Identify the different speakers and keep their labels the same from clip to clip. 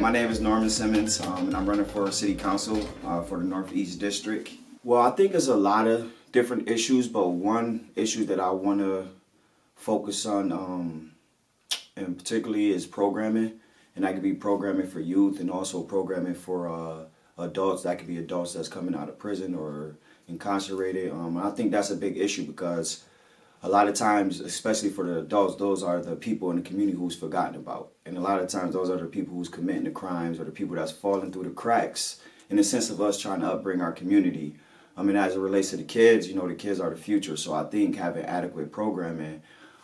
Speaker 1: My name is Norman Simmons, and I'm running for City Council for the Northeast District. Well, I think there's a lot of different issues, but one issue that I want to focus on, and particularly is programming, and that could be programming for youth and also programming for adults. That could be adults that's coming out of prison or incarcerated. I think that's a big issue because a lot of times, especially for the adults, those are the people in the community who's forgotten about. And a lot of times those are the people who's committing the crimes or the people that's falling through the cracks in the sense of us trying to upbring our community. I mean, as it relates to the kids, the kids are the future. So I think having adequate programming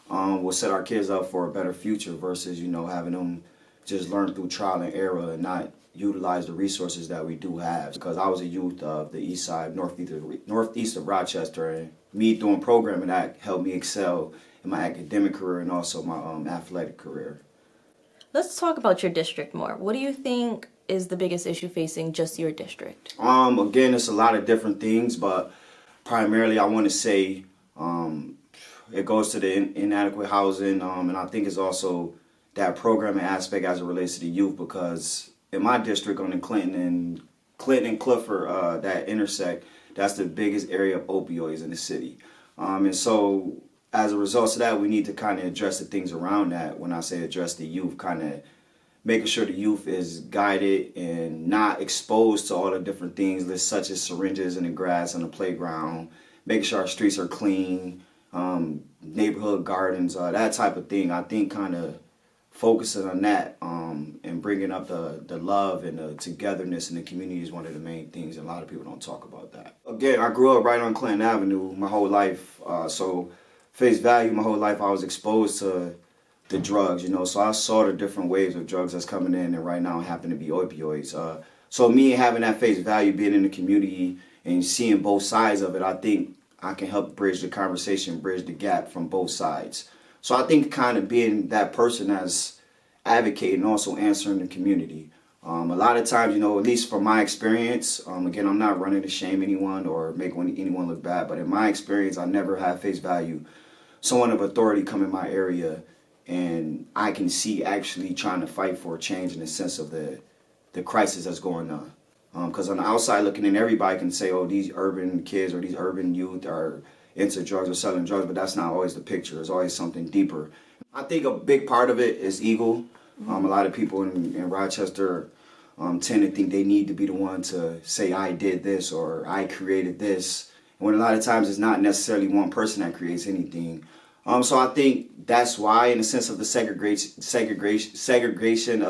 Speaker 1: will set our kids up for a better future versus, having them just learn through trial and error and not utilize the resources that we do have. Because I was a youth of the east side, northeast of Rochester, and me doing programming that helped me excel in my academic career and also my athletic career.
Speaker 2: Let's talk about your district more. What do you think is the biggest issue facing just your district?
Speaker 1: Again, it's a lot of different things, but primarily I want to say it goes to the inadequate housing, and I think it's also that programming aspect as it relates to the youth, because in my district on the Clinton and Clifford, that intersect, that's the biggest area of opioids in the city. And so as a result of that, we need to kind of address the things around that. When I say address the youth, kind of making sure the youth is guided and not exposed to all the different things such as syringes in the grass on the playground, making sure our streets are clean, neighborhood gardens, that type of thing. I think kind of focusing on that and bringing up the love and the togetherness in the community is one of the main things, and a lot of people don't talk about that. Again, I grew up right on Clinton Avenue my whole life, so face value my whole life I was exposed to the drugs, so I saw the different waves of drugs that's coming in, and right now happen to be opioids. So me having that face value, being in the community and seeing both sides of it, I think I can help bridge the conversation, bridge the gap from both sides. So I think kind of being that person that's advocating, also answering the community. A lot of times, at least from my experience, again, I'm not running to shame anyone or make anyone look bad, but in my experience, I never had face value someone of authority come in my area and I can see actually trying to fight for a change in the sense of the crisis that's going on. Because on the outside looking in, everybody can say, oh, these urban kids or these urban youth are into drugs or selling drugs, but that's not always the picture. There's always something deeper. I think a big part of it is ego. A lot of people in Rochester tend to think they need to be the one to say, I did this or I created this, when a lot of times it's not necessarily one person that creates anything. So I think that's why, in the sense of the segregation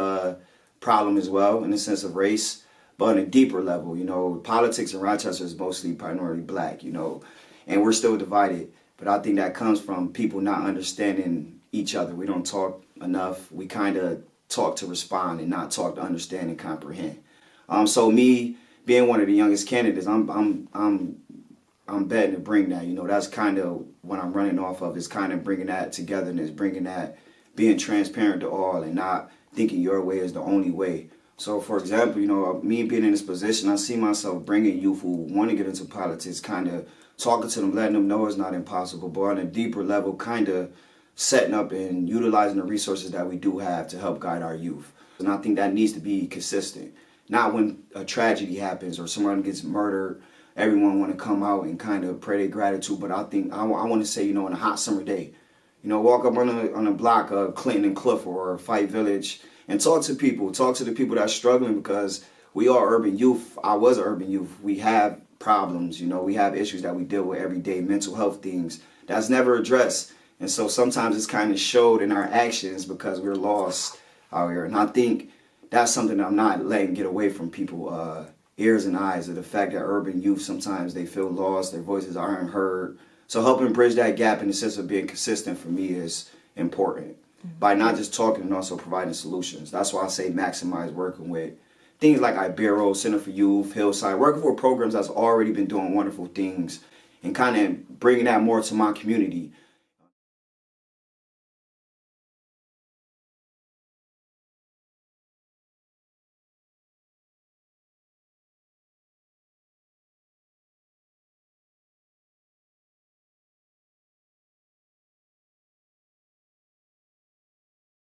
Speaker 1: problem as well, in the sense of race, but on a deeper level, politics in Rochester is mostly primarily black, and we're still divided. But I think that comes from people not understanding each other. We don't talk enough. We kind of talk to respond and not talk to understand and comprehend. So me being one of the youngest candidates, I'm betting to bring that. That's kind of what I'm running off of, is kind of bringing that togetherness, bringing that being transparent to all and not thinking your way is the only way. So, for example, me being in this position, I see myself bringing youth who want to get into politics, kind of talking to them, letting them know it's not impossible, but on a deeper level, kind of setting up and utilizing the resources that we do have to help guide our youth. And I think that needs to be consistent. Not when a tragedy happens or someone gets murdered, everyone want to come out and kind of pray their gratitude. But I think I want to say, in a hot summer day, walk up on a block of Clinton and Clifford or Fight Village and talk to the people that's struggling, because we are urban youth. I was an urban youth. We have problems, we have issues that we deal with every day, mental health things that's never addressed. And so sometimes it's kind of showed in our actions because we're lost out here. And I think that's something that I'm not letting get away from people, ears and eyes, of the fact that urban youth, sometimes they feel lost, their voices aren't heard. So helping bridge that gap in the sense of being consistent for me is important, by not just talking and also providing solutions. That's why I say maximize working with things like Ibero, Center for Youth, Hillside, working for programs that's already been doing wonderful things and kind of bringing that more to my community.